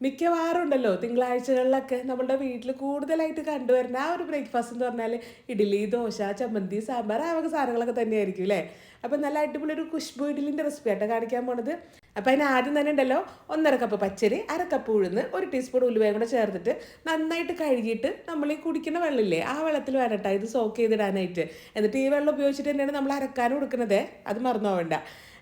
മിക്കവാറും ഉണ്ടല്ലോ തിങ്കളാഴ്ചകളിലൊക്കെ നമ്മളുടെ വീട്ടിൽ കൂടുതലായിട്ട് കണ്ടുവരുന്ന ആ ഒരു ബ്രേക്ക്ഫാസ്റ്റ് എന്ന് പറഞ്ഞാൽ ഇഡ്ഡലി, ദോശ, ചമ്മന്തി, സാമ്പാർ ആ വക സാധനങ്ങളൊക്കെ തന്നെയായിരിക്കും അല്ലേ. അപ്പം നല്ല അടിപൊളി ഒരു കുഷ്ബു ഇഡ്ഡലിൻ്റെ റെസിപ്പി ആട്ടോ കാണിക്കാൻ പോണത്. അപ്പം അതിന് ആദ്യം തന്നെ ഉണ്ടല്ലോ 1.5 കപ്പ് പച്ചരി, 1 കപ്പ് ഉഴുന്ന്, 1 ടീസ്പൂൺ ഉലുവയും കൂടെ ചേർത്തിട്ട് നന്നായിട്ട് കഴുകിയിട്ട് നമ്മൾ ഈ കുടിക്കുന്ന വെള്ളമില്ലേ ആ വെള്ളത്തിൽ വേണട്ടോ ഇത് സോക്ക് ചെയ്തിടാനായിട്ട്. എന്നിട്ട് ഈ വെള്ളം ഉപയോഗിച്ചിട്ട് തന്നെയാണ് നമ്മൾ അരക്കാനും കൊടുക്കുന്നത്, അത് മറന്നു പോകണ്ട.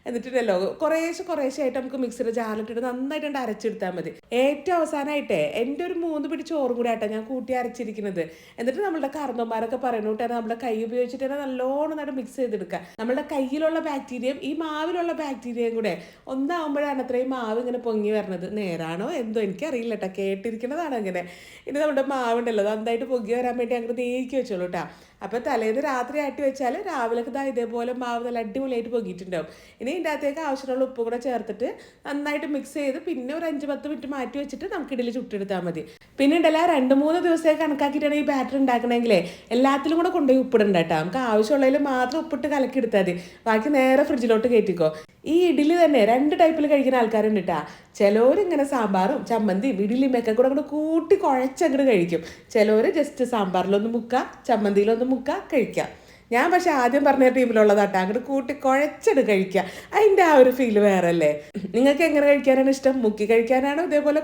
എന്നിട്ടുണ്ടല്ലോ കുറേശ്ശെ ആയിട്ട് നമുക്ക് മിക്സിയുടെ ജാറിലിട്ടിട്ട് നന്നായിട്ട് അരച്ചെടുത്താൽ മതി. ഏറ്റവും അവസാനമായിട്ടേ എൻ്റെ ഒരു 3 പിടി ചോറും കൂടി ആയിട്ടാണ് ഞാൻ കൂട്ടി അരച്ചിരിക്കുന്നത്. എന്നിട്ട് നമ്മളുടെ കാരണവന്മാരൊക്കെ പറയുന്നു കേട്ടോ നമ്മുടെ കൈ ഉപയോഗിച്ചിട്ട് തന്നെ നല്ലോണം നല്ല മിക്സ് ചെയ്തെടുക്കുക. നമ്മുടെ കയ്യിലുള്ള ബാക്ടീരിയയും ഈ മാവിലുള്ള ബാക്ടീരിയയും കൂടെ ഒന്നാകുമ്പോഴാണ് അത്രയും മാവ് ഇങ്ങനെ പൊങ്ങി വരണത്. നേരാണോ എന്തോ എനിക്കറിയില്ല കേട്ടോ, കേട്ടിരിക്കുന്നതാണ് അങ്ങനെ. ഇനി നമ്മുടെ മാവുണ്ടല്ലോ നന്നായിട്ട് പൊങ്ങി വരാൻ വേണ്ടി അങ്ങനെ നീക്കി വെച്ചോളൂ കേട്ടോ. അപ്പോൾ തലേന്ന് രാത്രി ആട്ടി വെച്ചാൽ രാവിലേക്ക് ഇതേപോലെ മാവ് നല്ല അടിപൊളിയായിട്ട് പൊങ്ങിയിട്ടുണ്ടാവും. ഇനി ഇതിൻ്റെ അകത്തേക്ക് ആവശ്യമുള്ള ഉപ്പ് കൂടെ ചേർത്തിട്ട് നന്നായിട്ട് മിക്സ് ചെയ്ത് പിന്നെ ഒരു 5-10 മിനിറ്റ് മാറ്റി വെച്ചിട്ട് നമുക്ക് ഇഡ്ഡലി ചുട്ടെടുത്താൽ മതി. പിന്നെ ഉണ്ടല്ലോ 2-3 ദിവസമൊക്കെ കണക്കാക്കിയിട്ടാണ് ഈ ബാറ്റർ ഉണ്ടാക്കണമെങ്കിലേ എല്ലാത്തിലും കൂടെ കൊണ്ടുപോയി ഉപ്പിടണ്ട കേട്ടോ. നമുക്ക് ആവശ്യമുള്ളതിൽ മാത്രം ഉപ്പിട്ട് കലക്കിയെടുത്താൽ മതി. ബാക്കി നേരെ ഫ്രിഡ്ജിലോട്ട് കയറ്റിക്കോ. ഈ ഇഡ്ഡലി തന്നെ 2 ടൈപ്പിൽ കഴിക്കുന്ന ആൾക്കാരുണ്ട് കേട്ടോ. ചിലവരിങ്ങനെ സാമ്പാറും ചമ്മന്തിയും ഇഡ്ഡലിയും ഒക്കെ കൂടെ കൂട്ടി കുഴച്ചങ്ങോട്ട് കഴിക്കും. ചിലവർ ജസ്റ്റ് സാമ്പാറിലൊന്ന് മുക്കുക, ചമ്മന്തിയിലൊന്ന് മുക്കുക, കഴിക്കാം. ഞാൻ പക്ഷെ ആദ്യം പറഞ്ഞ ടീമിലുള്ളതാട്ടോ, അങ്ങോട്ട് കൂട്ടി കുഴച്ചെട് കഴിക്കുക. അതിൻ്റെ ആ ഒരു ഫീല് വേറെ അല്ലേ. നിങ്ങൾക്ക് എങ്ങനെ കഴിക്കാനാണ് ഇഷ്ടം? മുക്കി കഴിക്കാനാണോ ഇതേപോലെ